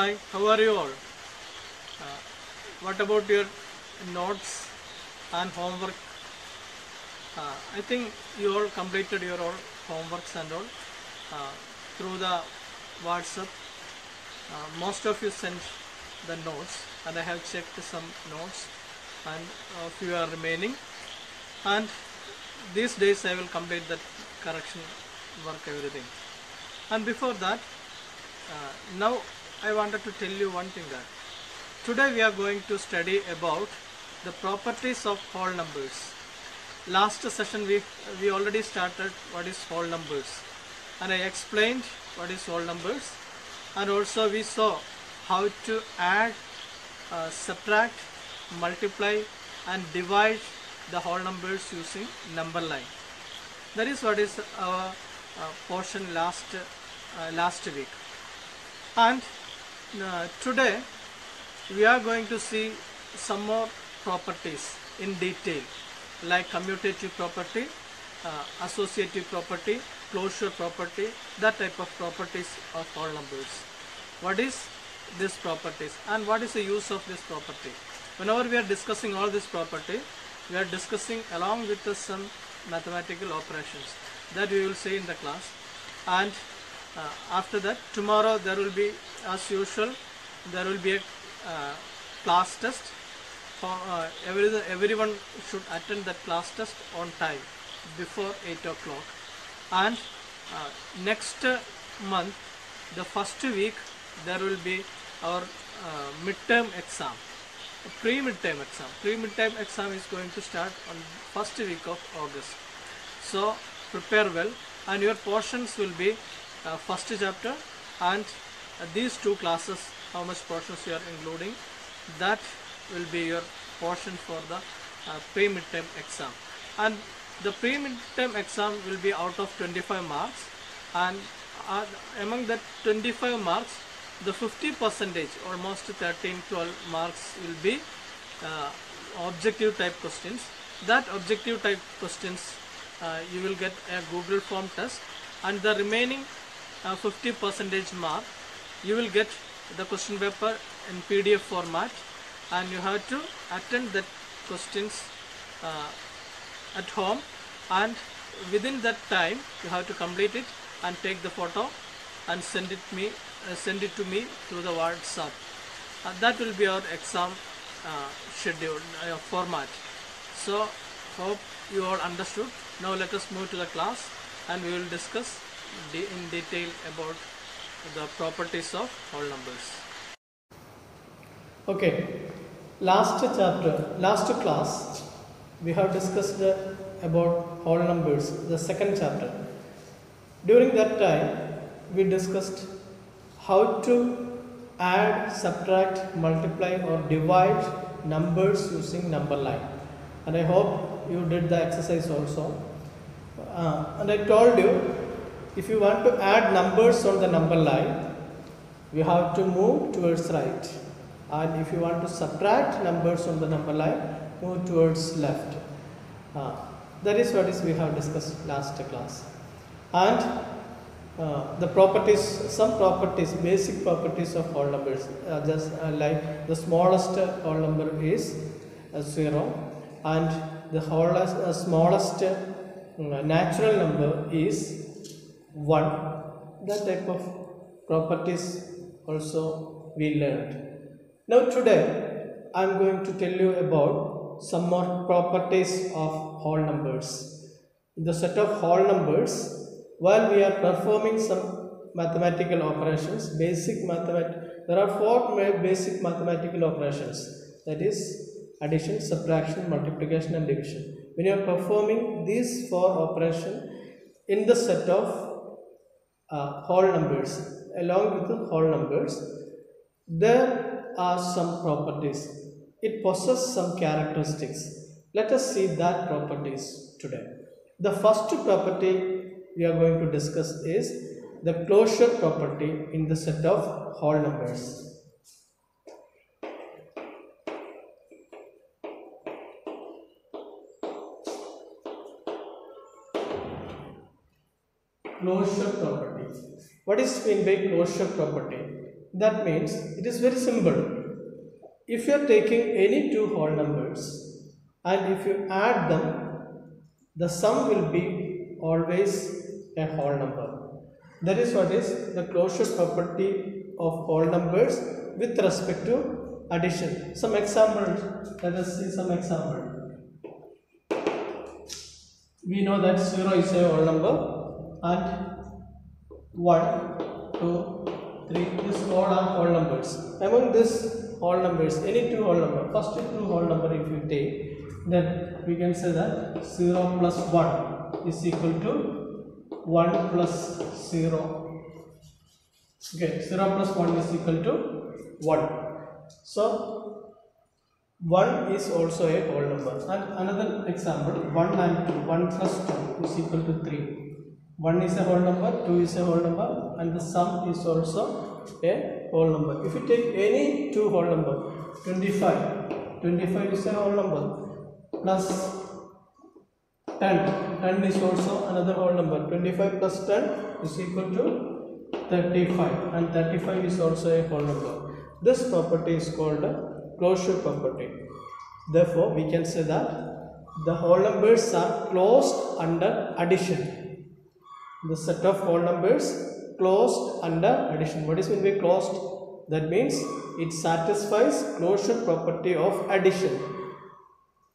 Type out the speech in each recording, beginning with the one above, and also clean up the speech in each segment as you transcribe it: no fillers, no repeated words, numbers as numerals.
Hi, how are you all? What about your notes and homework? I think you all completed your all homeworks and all through the WhatsApp. Most of you sent the notes, and I have checked some notes, and a few are remaining. And these days I will complete that correction work, everything. And before that, now I wanted to tell you one thing, that today we are going to study about the properties of whole numbers. Last session we already started what is whole numbers, and I explained what is whole numbers, and also we saw how to add, subtract, multiply and divide the whole numbers using number line. That is what is our portion last week. And today we are going to see some more properties in detail, like commutative property, associative property, closure property, that type of properties of whole numbers. What is these properties and what is the use of this property? Whenever we are discussing all this property, we are discussing along with some mathematical operations that we will see in the class. And after that, tomorrow there will be, as usual, there will be a class test. For everyone should attend that class test on time before 8 o'clock. And next month, the first week, there will be our midterm exam, pre-midterm exam. Pre-midterm exam is going to start on first week of August. So prepare well, and your portions will be first chapter and these two classes, how much portions you are including, that will be your portion for the pre-midterm exam. And the pre-midterm exam will be out of 25 marks, and among that 25 marks, the 50%, almost 13-12 marks will be objective type questions. That objective type questions you will get a Google form test, and the remaining 50% mark you will get the question paper in PDF format, and you have to attend that questions at home, and within that time you have to complete it and take the photo and send it to me through the WhatsApp. That will be our exam schedule format. So hope you all understood. Now let us move to the class, and we will discuss in detail about the properties of whole numbers. Okay, last class we have discussed about whole numbers, the second chapter. During that time we discussed how to add, subtract, multiply or divide numbers using number line, and I hope you did the exercise also. And I told you, if you want to add numbers on the number line, you have to move towards right, and if you want to subtract numbers on the number line, move towards left. That is what we have discussed last class. And the properties, some properties, basic properties of whole numbers, just like the smallest whole number is 0, and the smallest natural number is 1. That type of properties also we learned. Now today I am going to tell you about some more properties of whole numbers. In the set of whole numbers, while we are performing some mathematical operations, there are 4 basic mathematical operations, that is addition, subtraction, multiplication and division. When you are performing these 4 operations in the set of whole numbers, along with the whole numbers, there are some properties. It possesses some characteristics. Let us see that properties today. The first property we are going to discuss is the closure property in the set of whole numbers. Closure property. What is meant by closure property? That means it is very simple. If you are taking any two whole numbers and if you add them, the sum will be always a whole number. That is what is the closure property of whole numbers with respect to addition. Some examples, let us see some example. We know that 0 is a whole number and 1, 2, 3 is all are whole numbers. Among these whole numbers, any two whole number, first two whole number if you take, then we can say that 0 plus 1 is equal to 1 plus 0. Okay, 0 plus 1 is equal to 1. So 1 is also a whole number. And another example, 1 and 2, 1 plus 2 is equal to 3. 1 is a whole number, 2 is a whole number, and the sum is also a whole number. If you take any two whole number, 25 is a whole number, plus 10 is also another whole number. 25 plus 10 is equal to 35, and 35 is also a whole number. This property is called a closure property. Therefore, we can say that the whole numbers are closed under addition. The set of whole numbers closed under addition. What is meant by closed? That means it satisfies closure property of addition.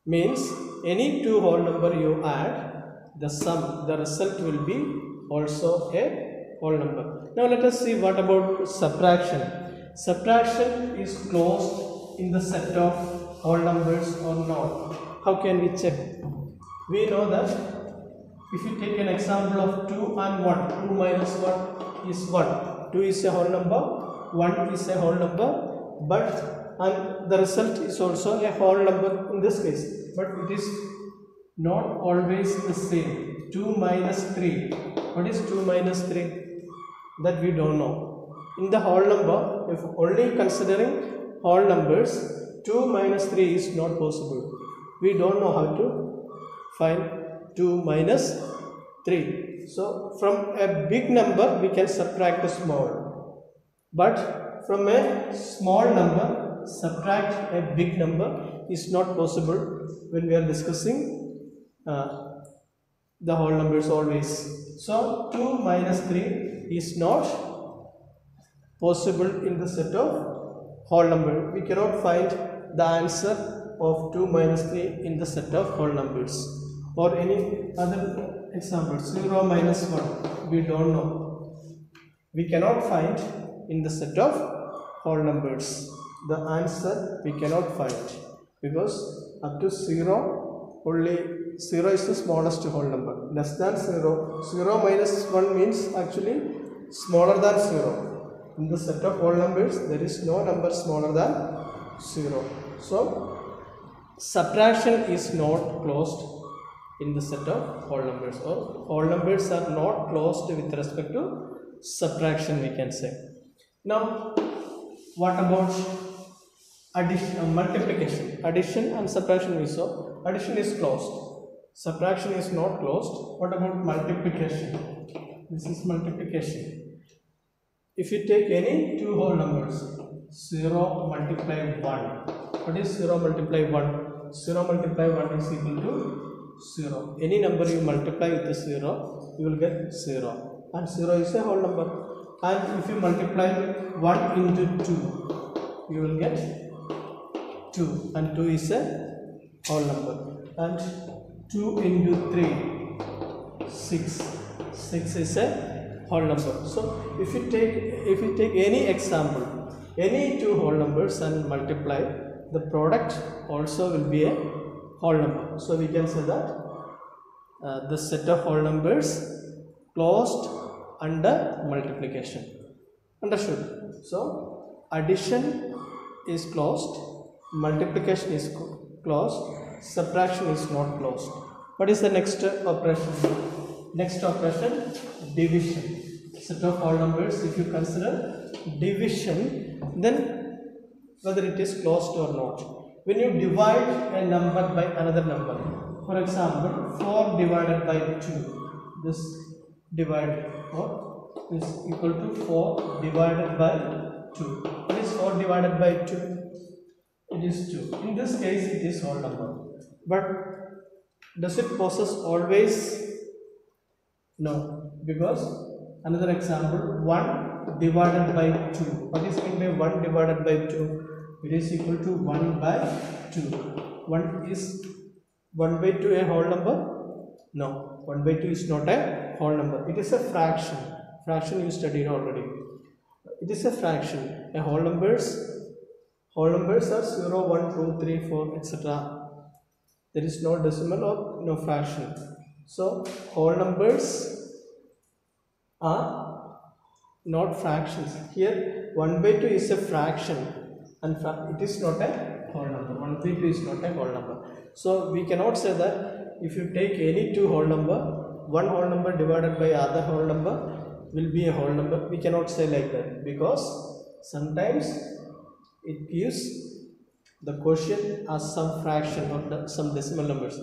Means any two whole number you add, the sum, the result will be also a whole number. Now let us see what about subtraction. Subtraction is closed in the set of whole numbers or not. How can we check? We know that if you take an example of 2 and 1, 2 minus 1 is 1. 2 is a whole number, 1 is a whole number, and the result is also a whole number in this case. But it is not always the same. 2 minus 3. What is 2 minus 3? That we don't know. In the whole number, if only considering whole numbers, 2 minus 3 is not possible. We don't know how to find 2 minus 3. So from a big number we can subtract a small, but from a small number subtract a big number is not possible when we are discussing the whole numbers always. So 2 minus 3 is not possible in the set of whole number. We cannot find the answer of 2 minus 3 in the set of whole numbers. Or any other example, 0 minus 1, we don't know. We cannot find in the set of whole numbers. The answer we cannot find because up to 0, only 0 is the smallest whole number. Less than 0, 0 minus 1 means actually smaller than 0. In the set of whole numbers, there is no number smaller than 0. So, subtraction is not closed in the set of whole numbers, or whole numbers are not closed with respect to subtraction, we can say. Now what about addition, multiplication? Addition and subtraction we saw. Addition is closed, subtraction is not closed. What about multiplication? This is multiplication. If you take any two whole numbers, 0 multiply 1. What is 0 multiply 1? 0 multiply 1 is equal to 0. Any number you multiply with the 0, you will get 0. And 0 is a whole number. And if you multiply 1 into 2, you will get 2. And 2 is a whole number. And 2 into 3, 6. 6 is a whole number. So if you take any example, any two whole numbers and multiply, the product also will be a whole number. So we can say that the set of whole numbers closed under multiplication. Understood? So addition is closed, multiplication is closed, subtraction is not closed. What is the next operation? Next operation, division. Set of whole numbers, if you consider division, then whether it is closed or not. When you divide a number by another number, for example 4 divided by 2, this divided, or is equal to 4 divided by 2. What is 4 divided by 2? It is 2. In this case, it is whole number. But does it possess always? No. Because another example, 1 divided by 2. What is meant by 1 divided by 2? It is equal to 1 by 2. 1 is 1 by 2 a whole number? No. 1 by 2 is not a whole number. It is a fraction. Fraction you studied already. It is a fraction. A whole numbers are 0, 1, 2, 3, 4, etc. There is no decimal or no fraction. So whole numbers are not fractions. Here 1 by 2 is a fraction and it is not a whole number. 1 by 2 is not a whole number. So we cannot say that if you take any two whole number, one whole number divided by other whole number will be a whole number. We cannot say like that, because sometimes it gives the quotient as some fraction or some decimal numbers.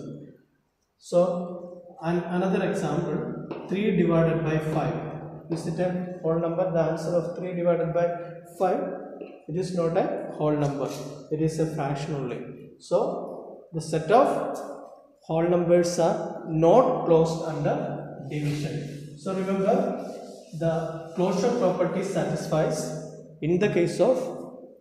So another example, 3 divided by 5. Is it a whole number? The answer of 3 divided by 5, it is not a whole number. It is a fraction only. So the set of whole numbers are not closed under division. So remember, the closure property satisfies in the case of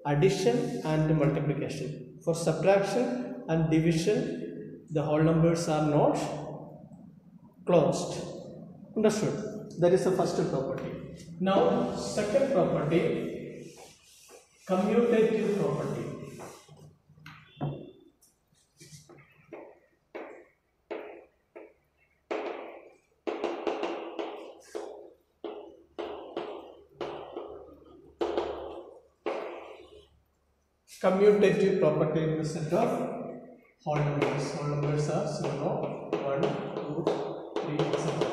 addition and multiplication. For subtraction and division, the whole numbers are not closed. Understood? That is the first property. Now, second property, commutative property. Commutative property in the set of whole numbers. Whole numbers are 0, 1, 2, 3, etc.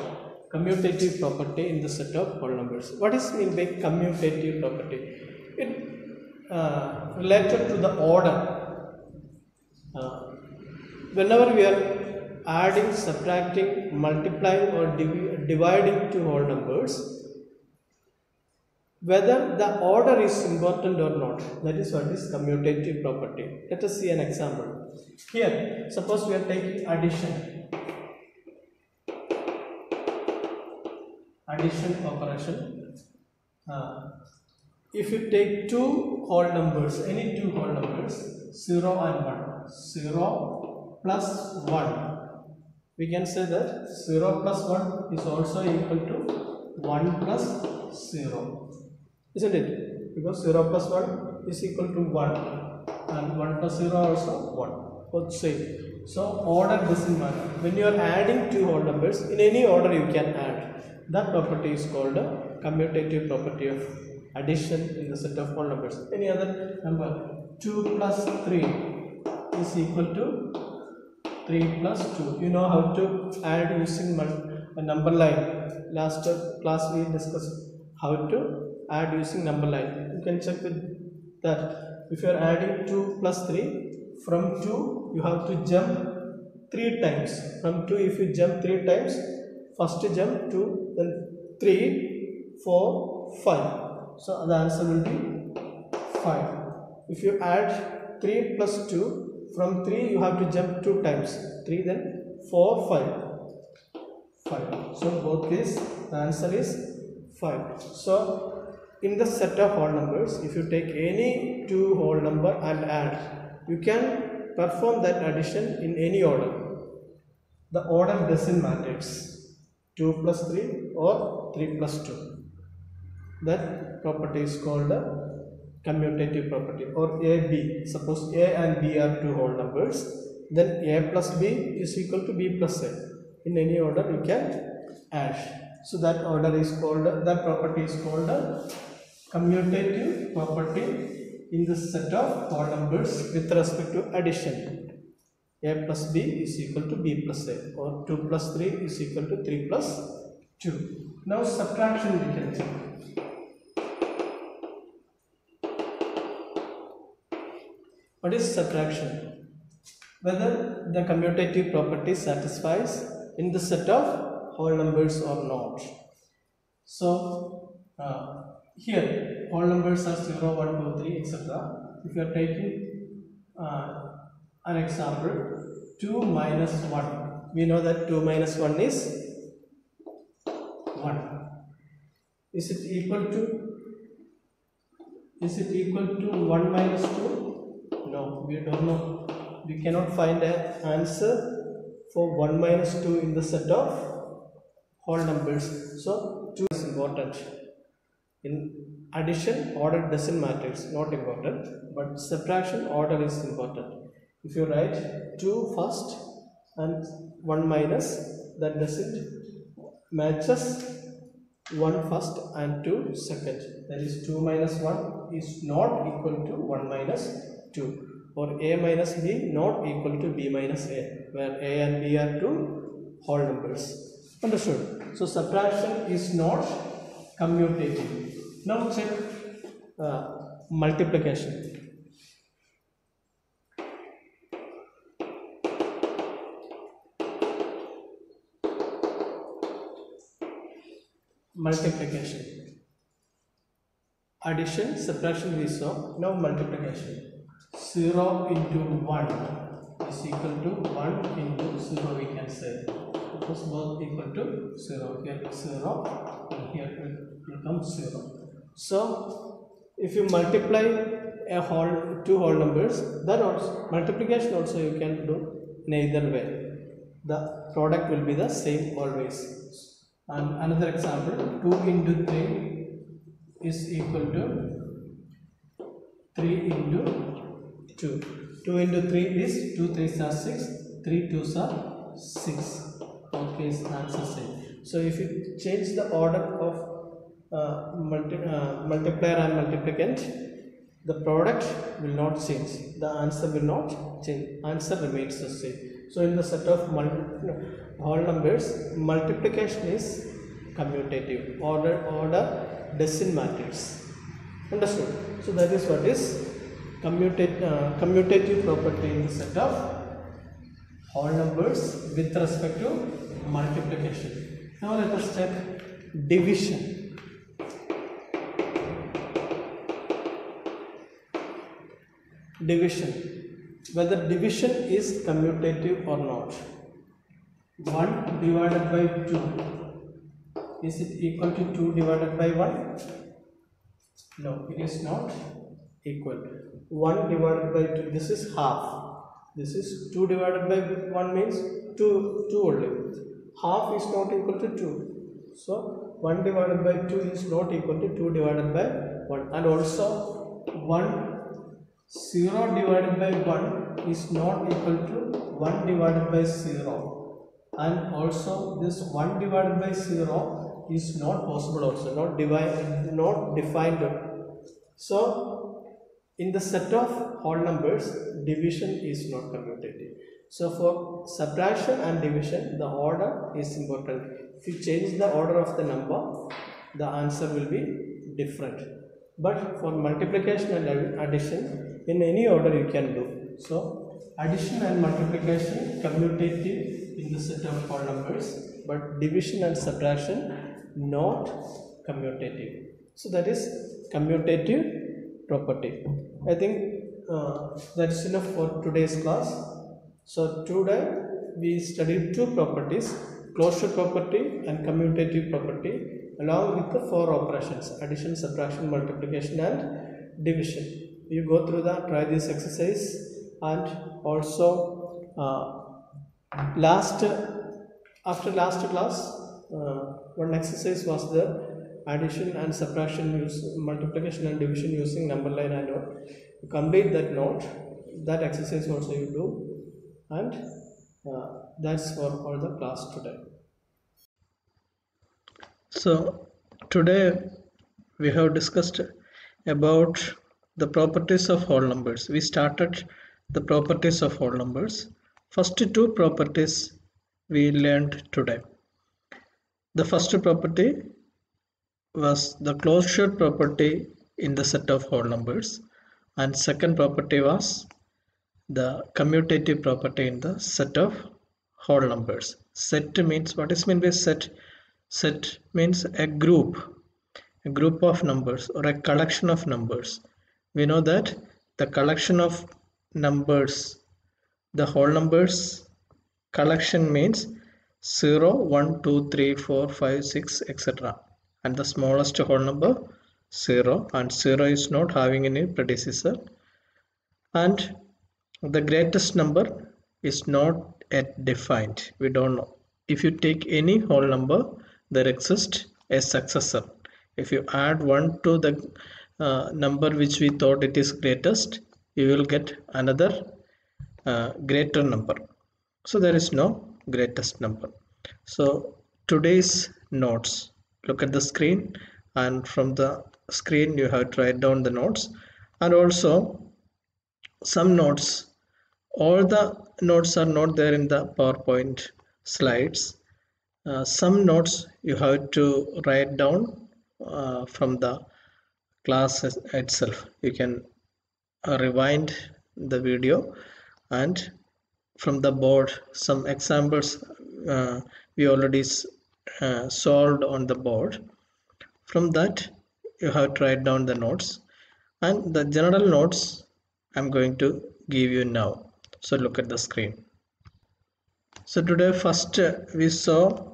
Commutative property in the set of whole numbers. What is meant by commutative property? It related to the order. Whenever we are adding, subtracting, multiplying or dividing two whole numbers, whether the order is important or not, that is what is commutative property. Let us see an example. Here, suppose we are taking addition. Addition operation. If you take two whole numbers, any two whole numbers, 0 and 1, 0 plus 1, we can say that 0 plus 1 is also equal to 1 plus 0, isn't it? Because 0 plus 1 is equal to 1 and 1 plus 0 also 1, both same. So order doesn't matter. When you are adding two whole numbers, in any order you can add. That property is called a commutative property of addition in the set of whole numbers. Any other number, 2 plus 3 is equal to 3 plus 2. You know how to add using a number line. Last class we discussed how to add using number line. You can check with that. If you are adding 2 plus 3, from 2 you have to jump 3 times. From 2 if you jump 3 times, first jump 2, then 3, 4, 5. So the answer will be 5. If you add 3 plus 2, from 3 you have to jump 2 times. 3, then 4, 5. 5. So both cases the answer is 5. So in the set of whole numbers, if you take any two whole number and add, you can perform that addition in any order. The order doesn't matter. 2 plus 3 or 3 plus 2. That property is called a commutative property, or AB. Suppose A and B are two whole numbers, then A plus B is equal to B plus A. In any order you can add. So that order is called, that property is called a commutative property in the set of whole numbers with respect to addition. A plus B is equal to B plus A, or 2 plus 3 is equal to 3 plus 2. Now subtraction we can check. What is subtraction? Whether the commutative property satisfies in the set of whole numbers or not. So here all numbers are 0, 1, 2, 3, etc. If you are taking an example, 2 minus 1, we know that 2 minus 1 is 1. Is it equal to 1 minus 2? No, we don't know. We cannot find an answer for 1 minus 2 in the set of whole numbers. So 2 is important. In addition, order doesn't matter, it's not important, but subtraction, order is important. If you write 2 first and 1 minus, that doesn't matches 1 first and 2 second. That is 2 minus 1 is not equal to 1 minus 2, or A minus B not equal to B minus A, where A and B are two whole numbers. Understood? So subtraction is not commutative. Now check multiplication. Multiplication. Addition, subtraction we saw. Now multiplication. 0 into 1 is equal to 1 into 0, we can say. Because both equal to 0. Here 0 and here it will come 0. So if you multiply two whole numbers, that also multiplication also you can do in either way. The product will be the same always. And another example, 2 into 3 is equal to 3 into 2. 2 into 3 is 2 3s are 6, 3 2s are 6. Okay, is answer same. So if you change the order of multiplier and multiplicand, the product will not change, the answer will not change, answer remains the same. So in the set of whole numbers, multiplication is commutative, order doesn't matter. Understood? So that is what is commutative property in the set of whole numbers with respect to multiplication. Now let us check division. Division, whether division is commutative or not. 1 divided by 2, is it equal to 2 divided by 1? No, it is not equal. 1 divided by 2, this is half. This is 2 divided by 1 means 2 only. Half is not equal to 2. So 1 divided by 2 is not equal to 2 divided by 1. And also 0 divided by 1 is not equal to 1 divided by 0. And also this 1 divided by 0 is not possible also, not defined. So in the set of whole numbers, division is not commutative. So for subtraction and division, the order is important. If you change the order of the number, the answer will be different. But for multiplication and addition, in any order you can do. So addition and multiplication commutative in the set of whole numbers, but division and subtraction not commutative. So that is commutative property. I think that is enough for today's class. So today we studied two properties, closure property and commutative property, along with the four operations: addition, subtraction, multiplication and division. You go through that, try this exercise, and also after last class one exercise was the addition and subtraction, multiplication and division using number line and note. You complete that note, that exercise also you do, and that's for all the class today. So today we have discussed about the properties of whole numbers. We started the properties of whole numbers. First two properties we learned today. The first property was the closure property in the set of whole numbers, and second property was the commutative property in the set of whole numbers. Set means, what is meant by set? Set means a group a group of numbers or a collection of numbers, we know that the collection of numbers, the whole numbers collection means 0, 1, 2, 3, 4, 5, 6, etc. And the smallest whole number 0, and 0 is not having any predecessor, and the greatest number is not yet defined. We don't know. If you take any whole number, there exists a successor. If you add 1 to the number which we thought it is greatest, you will get another greater number. So there is no greatest number. So today's notes, look at the screen, and from the screen you have to write down the notes. And also some notes, all the notes are not there in the PowerPoint slides. Some notes you have to write down from the class itself. You can rewind the video, and from the board some examples we already solved on the board. From that you have to write down the notes, and the general notes I'm going to give you now. So look at the screen. So today first we saw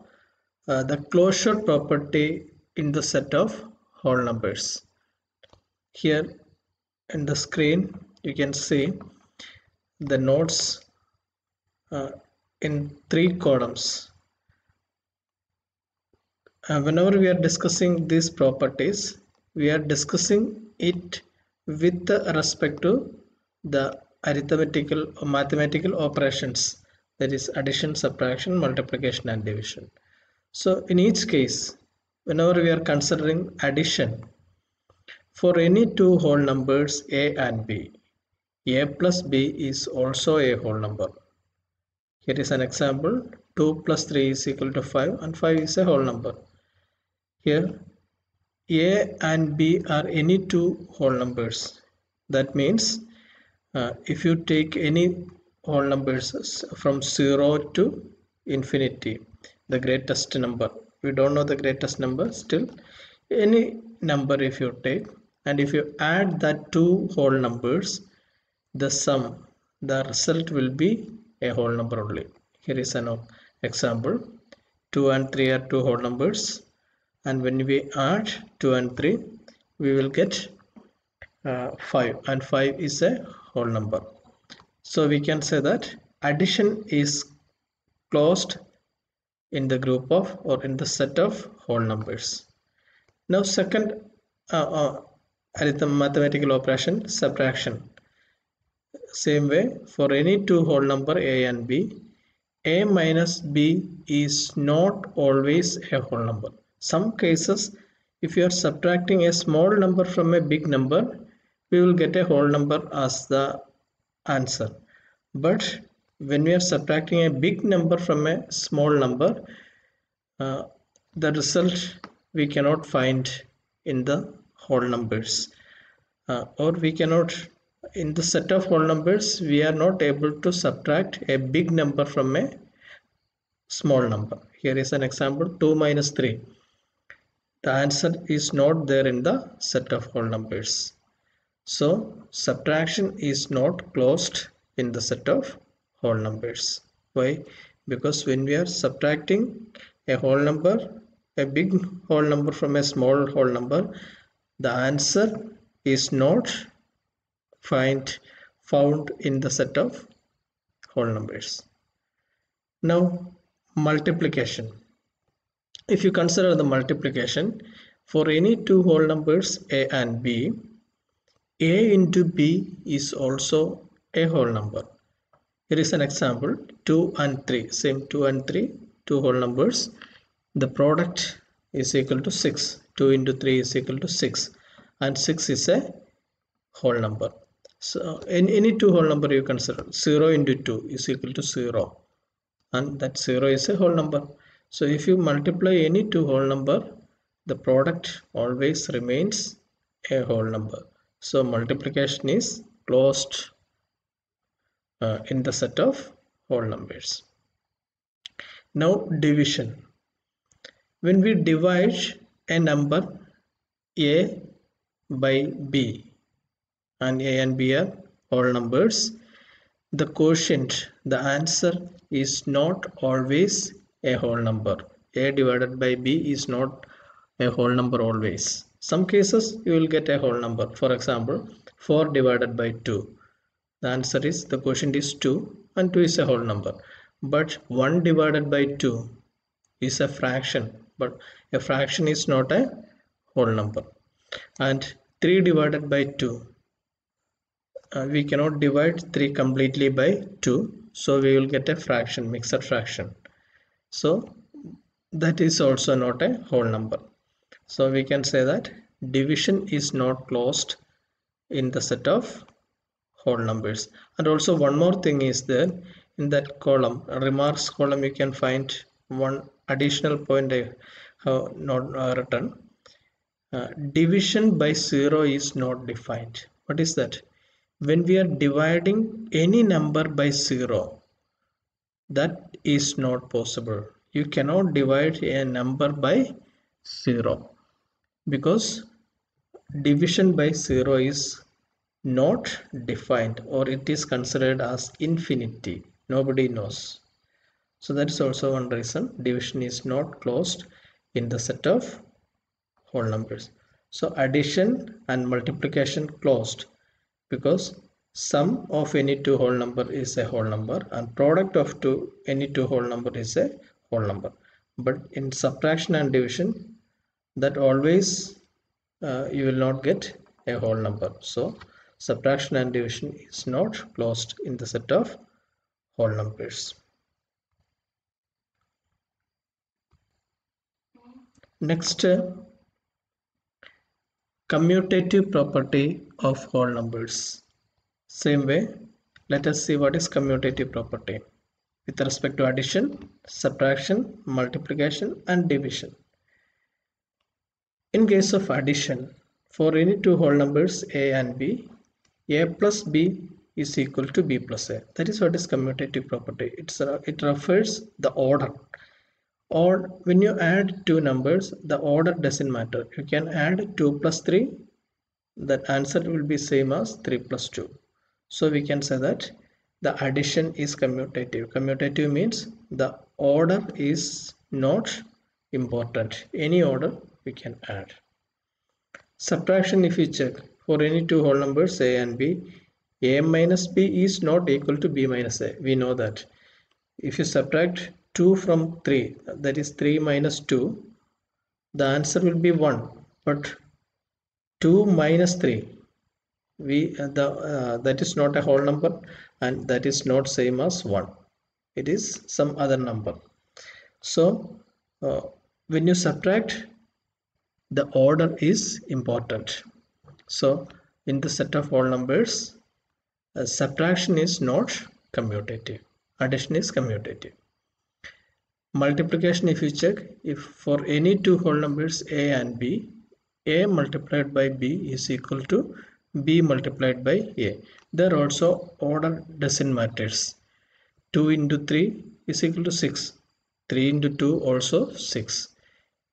the closure property in the set of whole numbers. Here in the screen you can see the notes in 3 columns. Whenever we are discussing these properties, we are discussing it with respect to the arithmetical or mathematical operations, that is addition, subtraction, multiplication and division. So in each case, whenever we are considering addition, for any two whole numbers a and b, a plus b is also a whole number. Here is an example: 2 plus 3 is equal to 5, and 5 is a whole number. Here a and b are any two whole numbers. That means if you take any whole numbers from 0 to infinity, the greatest number, we don't know the greatest number, still any number if you take, and if you add that two whole numbers, the sum, the result will be a whole number only. Here is an example: 2 and 3 are two whole numbers, and when we add 2 and 3 we will get 5, and 5 is a whole number. So we can say that addition is closed in the group of, or in the set of whole numbers. Now second mathematical operation, subtraction. Same way, for any two whole number a and b, a minus b is not always a whole number. Some cases, if you are subtracting a small number from a big number, we will get a whole number as the answer. But when we are subtracting a big number from a small number, the result we cannot find in the whole numbers, or we cannot, in the set of whole numbers, we are not able to subtract a big number from a small number. Here is an example: 2 minus 3. The answer is not there in the set of whole numbers. So subtraction is not closed in the set of whole numbers. Why? Because when we are subtracting a whole number, a big whole number from a small whole number, the answer is not found in the set of whole numbers. Now multiplication. If you consider the multiplication, for any two whole numbers a and b, a into b is also a whole number. Here is an example: 2 and 3, same 2 and 3, two whole numbers. The product is equal to 6. 2 into 3 is equal to 6, and 6 is a whole number. So in any two whole number you consider, 0 into 2 is equal to 0, and that 0 is a whole number. So if you multiply any two whole number, the product always remains a whole number. So multiplication is closed in the set of whole numbers. Now division. When we divide a number A by B and A and B are whole numbers, the quotient, the answer is not always a whole number. A divided by B is not a whole number always. Some cases you will get a whole number. For example, 4 divided by 2. The answer is, the quotient is 2 and 2 is a whole number. But 1 divided by 2 is a fraction, but a fraction is not a whole number. And 3 divided by 2, we cannot divide 3 completely by 2, so we will get a fraction, mixed fraction. So that is also not a whole number. So we can say that division is not closed in the set of whole numbers. And also one more thing is there, in that column, remarks column, you can find one additional point I have not written. Division by 0 is not defined. What is that? When we are dividing any number by 0, that is not possible. You cannot divide a number by 0 because division by 0 is not defined, or it is considered as infinity. Nobody knows. So that is also one reason division is not closed in the set of whole numbers. So addition and multiplication closed because sum of any two whole number is a whole number and product of any two whole number is a whole number. But in subtraction and division, that always you will not get a whole number. So subtraction and division is not closed in the set of whole numbers. Next, commutative property of whole numbers. Same way, let us see what is commutative property with respect to addition, subtraction, multiplication and division. In case of addition, for any two whole numbers a and b, a plus b is equal to b plus a. That is what is commutative property. It refers the order. Or when you add two numbers, the order doesn't matter. You can add 2 plus 3, that answer will be same as 3 plus 2. So we can say that the addition is commutative. Commutative means the order is not important. Any order we can add. Subtraction, if you check, for any two whole numbers a and b, a minus b is not equal to b minus a. We know that. If you subtract 2 from 3, that is 3 minus 2, the answer will be 1. But 2 minus 3, that is not a whole number and that is not same as 1. It is some other number. So when you subtract, the order is important. So in the set of whole numbers, subtraction is not commutative. Addition is commutative. Multiplication, if you check, if for any two whole numbers a and b, a multiplied by b is equal to b multiplied by a. There also order doesn't matter. 2 into 3 is equal to 6. 3 into 2 also 6.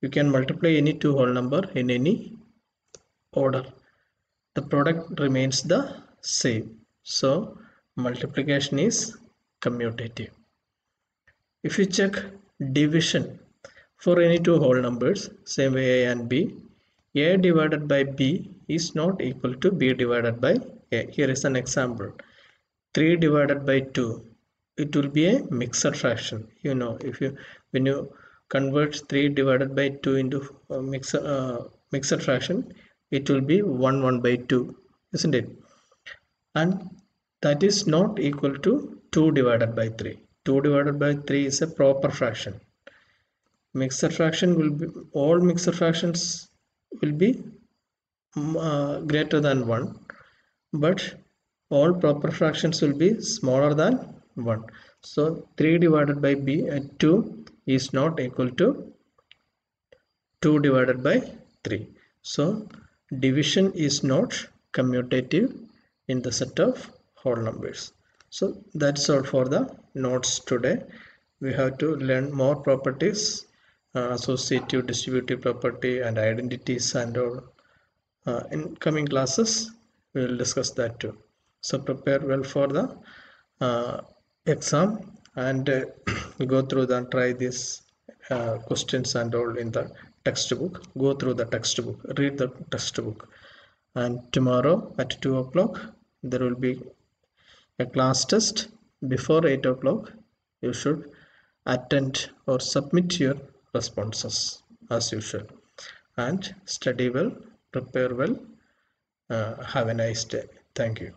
You can multiply any two whole number in any order. The product remains the same. So multiplication is commutative. If you check division, for any two whole numbers, same way a and b, a divided by b is not equal to b divided by a. Here is an example. 3 divided by 2, it will be a mixed fraction. You know, when you convert 3 divided by 2 into mixed fraction, it will be 1 by 2, isn't it? And that is not equal to 2 divided by 3. 2 divided by 3 is a proper fraction. Mixed fraction will be, all mixed fractions will be greater than 1, but all proper fractions will be smaller than 1. So 3 divided by 2 is not equal to 2 divided by 3. So division is not commutative in the set of whole numbers. So that's all for the notes today. We have to learn more properties, associative, distributive property and identities and all. In coming classes we will discuss that too. So prepare well for the exam, and go through the try these questions and all in the textbook. Go through the textbook, read the textbook, and tomorrow at 2 o'clock there will be a class test. Before 8 o'clock you should attend or submit your responses as usual, and study well, prepare well. Have a nice day. Thank you.